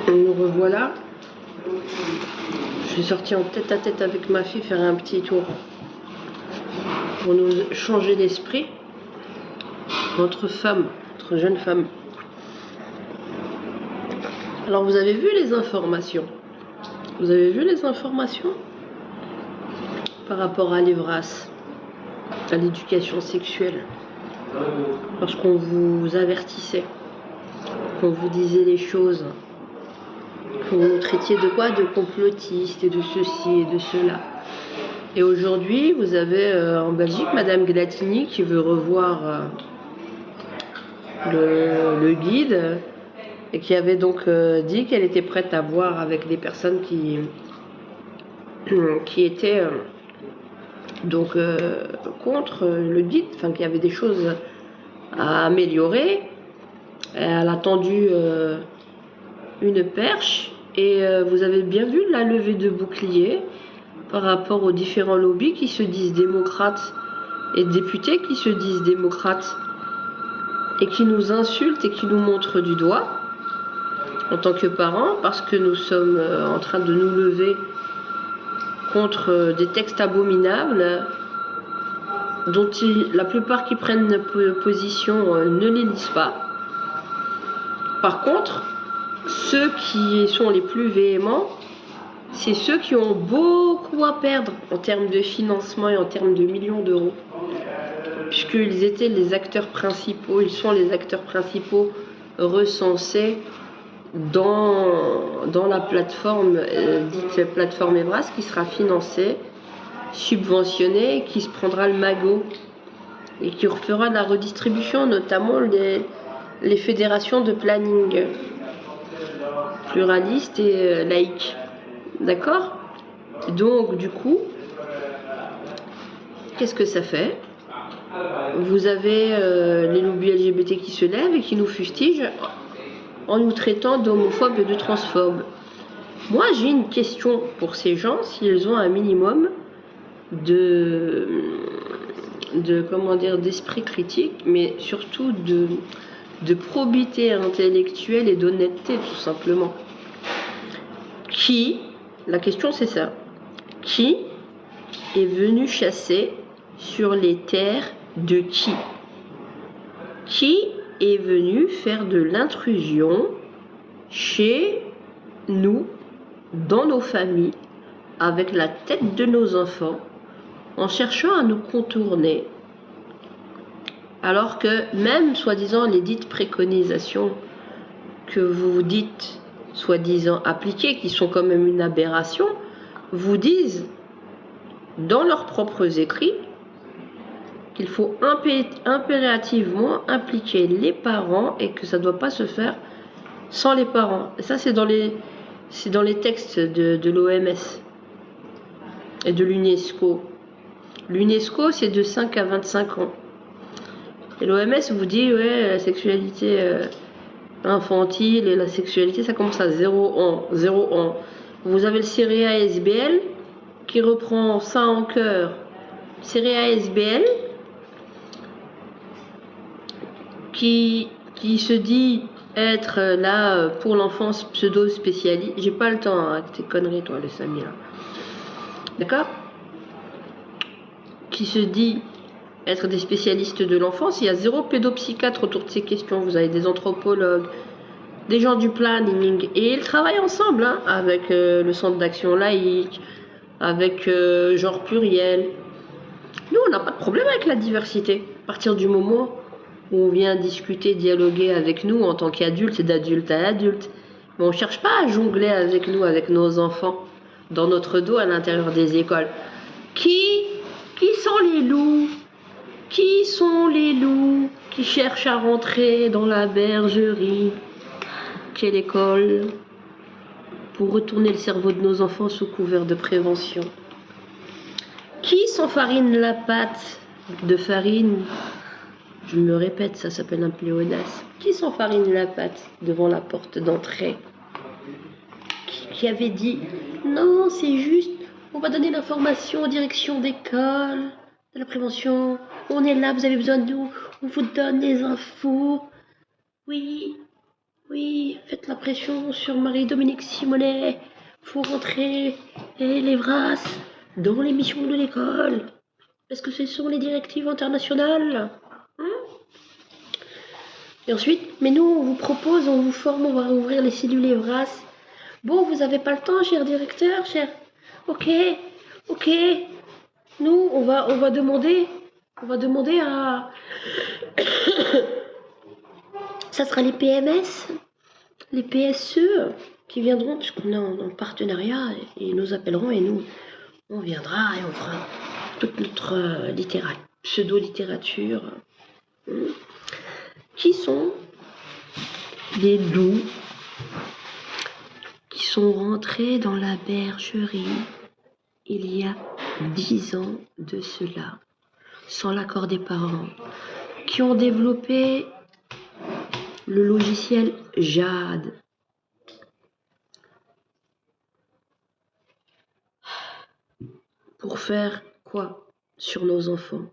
Nous revoilà. Je suis sortie en tête à tête avec ma fille faire un petit tour pour nous changer d'esprit entre femmes, entre jeunes femmes. Alors vous avez vu les informations? Vous avez vu les informations par rapport à l'Evras, à l'éducation sexuelle? Lorsqu'on vous avertissait, qu'on vous disait les choses, que vous nous traitiez de quoi? De complotistes et de ceci et de cela. Et aujourd'hui, vous avez en Belgique Madame Glatini qui veut revoir le guide et qui avait donc dit qu'elle était prête à voir avec des personnes qui étaient donc contre le guide, enfin qu'il y avait des choses à améliorer. Elle a tendu une perche et vous avez bien vu la levée de bouclier par rapport aux différents lobbies qui se disent démocrates et députés qui se disent démocrates et qui nous insultent et qui nous montrent du doigt en tant que parents parce que nous sommes en train de nous lever contre des textes abominables dont la plupart qui prennent position ne les lisent pas. Par contre, ceux qui sont les plus véhéments, c'est ceux qui ont beaucoup à perdre en termes de financement et en termes de millions d'euros. Puisqu'ils étaient les acteurs principaux, ils sont les acteurs principaux recensés dans la plateforme dite plateforme Evras qui sera financée, subventionnée, qui se prendra le magot et qui refera de la redistribution, notamment les fédérations de planning pluralistes et laïques. D'accord? Donc du coup, qu'est-ce que ça fait? Vous avez les lobbies LGBT qui se lèvent et qui nous fustigent en nous traitant d'homophobes et de transphobes. Moi, j'ai une question pour ces gens, s'ils ont un minimum d'esprit critique, mais surtout de probité intellectuelle et d'honnêteté, tout simplement. La question c'est ça, qui est venu chasser sur les terres de qui? Qui est venu faire de l'intrusion chez nous, dans nos familles, avec la tête de nos enfants, en cherchant à nous contourner, alors que même, soi-disant, les dites préconisations que vous dites, soi-disant appliquées, qui sont quand même une aberration, vous disent, dans leurs propres écrits, qu'il faut impérativement impliquer les parents et que ça ne doit pas se faire sans les parents. Et ça, c'est dans les textes de l'OMS et de l'UNESCO. L'UNESCO, c'est de 5 à 25 ans. Et l'OMS vous dit, ouais, la sexualité infantile et la sexualité, ça commence à 0 ans. 0 ans. Vous avez le CEREA-SBL qui reprend ça en cœur. CEREA-SBL qui se dit être là pour l'enfance pseudo-spécialiste. J'ai pas le temps avec tes conneries, toi, le Samy, là. D'accord? Qui se dit être des spécialistes de l'enfance. Il y a 0 pédopsychiatre autour de ces questions. Vous avez des anthropologues, des gens du planning, et ils travaillent ensemble hein, avec le centre d'action laïque, avec genre pluriel. Nous, on n'a pas de problème avec la diversité. À partir du moment où on vient discuter, dialoguer avec nous en tant qu'adultes et d'adulte à adulte, mais on ne cherche pas à jongler avec nous, avec nos enfants, dans notre dos à l'intérieur des écoles. Qui sont les loups? Qui sont les loups qui cherchent à rentrer dans la bergerie? Quelle école? Pour retourner le cerveau de nos enfants sous couvert de prévention. Qui s'enfarine la pâte de farine? Je me répète, ça s'appelle un pléonasme. Qui s'enfarine la pâte devant la porte d'entrée? Qui avait dit non, c'est juste, on va donner l'information aux directions d'école, de la prévention, on est là, vous avez besoin de nous, on vous donne des infos. Oui, Oui, faites la pression sur Marie-Dominique Simonet. Faut rentrer les Vras dans les missions de l'école. Parce que ce sont les directives internationales. Hein. Et ensuite, mais nous, on vous propose, on vous forme, on va ouvrir les cellules Evras. Bon, vous avez pas le temps, cher directeur, cher. Ok, ok. Nous, on va demander à. Ça sera les PMS, les PSE qui viendront, puisqu'on est en partenariat, et ils nous appelleront et nous, on viendra et on fera toute notre pseudo-littérature. Qui sont des loups qui sont rentrés dans la bergerie il y a 10 ans de cela, sans l'accord des parents, qui ont développé le logiciel Jade. Pour faire quoi sur nos enfants?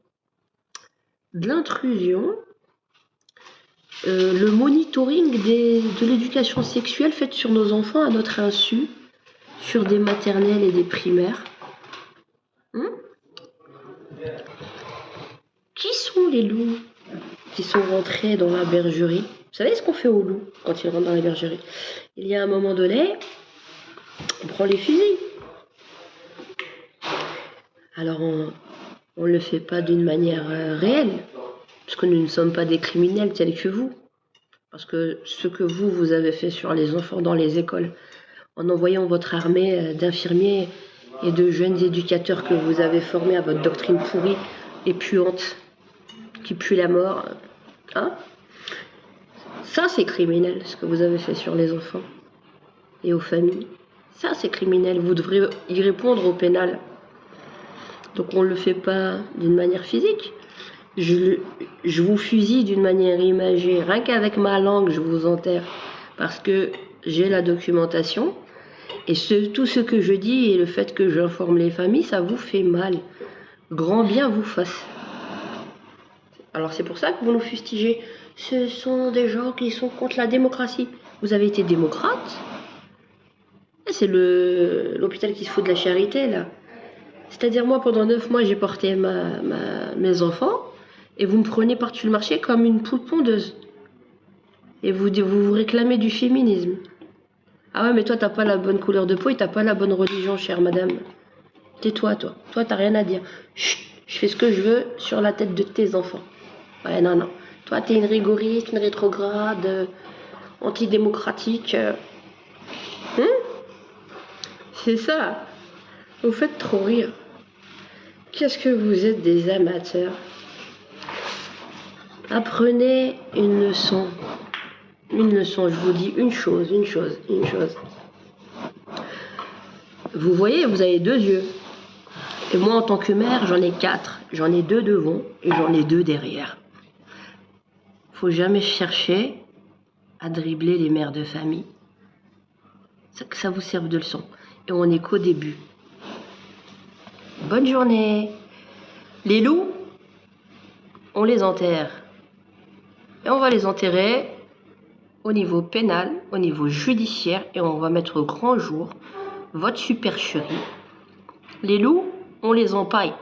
De l'intrusion, le monitoring de l'éducation sexuelle faite sur nos enfants à notre insu, sur des maternelles et des primaires. Qui sont les loups qui sont rentrés dans la bergerie? Vous savez ce qu'on fait aux loups quand ils rentrent dans la bergerie? Il y a un moment donné, on prend les fusils. Alors on ne le fait pas d'une manière réelle, parce que nous ne sommes pas des criminels tels que vous. Parce que ce que vous avez fait sur les enfants dans les écoles, en envoyant votre armée d'infirmiers et de jeunes éducateurs que vous avez formés à votre doctrine pourrie et puante, qui pue la mort, hein? Ça c'est criminel, ce que vous avez fait sur les enfants et aux familles. Ça c'est criminel, vous devrez y répondre au pénal. Donc on ne le fait pas d'une manière physique. Je vous fusille d'une manière imagée. Rien qu'avec ma langue, je vous enterre. Parce que j'ai la documentation. Et tout ce que je dis et le fait que j'informe les familles, ça vous fait mal. Grand bien vous fasse. Alors c'est pour ça que vous nous fustigez. Ce sont des gens qui sont contre la démocratie. Vous avez été démocrate? C'est l'hôpital qui se fout de la charité, là. C'est-à-dire, moi, pendant 9 mois, j'ai porté mes enfants, et vous me prenez par-dessus le marché comme une poule pondeuse. Et vous réclamez du féminisme. Ah ouais, mais toi, t'as pas la bonne couleur de peau et t'as pas la bonne religion, chère madame. Tais-toi, toi. Toi, t'as rien à dire. Chut, je fais ce que je veux sur la tête de tes enfants. Ouais, non, non. Toi, t'es une rigoriste, une rétrograde, antidémocratique. C'est ça. Vous faites trop rire. Qu'est-ce que vous êtes des amateurs? Apprenez une leçon. Une leçon, je vous dis une chose. Vous voyez, vous avez 2 yeux. Et moi, en tant que mère, j'en ai 4. J'en ai 2 devant et j'en ai 2 derrière. Faut jamais chercher à dribbler les mères de famille. Que ça vous serve de leçon. Et on n'est qu'au début. Bonne journée. Les loups, on les enterre. Et on va les enterrer au niveau pénal, au niveau judiciaire, et on va mettre au grand jour votre supercherie. Les loups, on les empaille.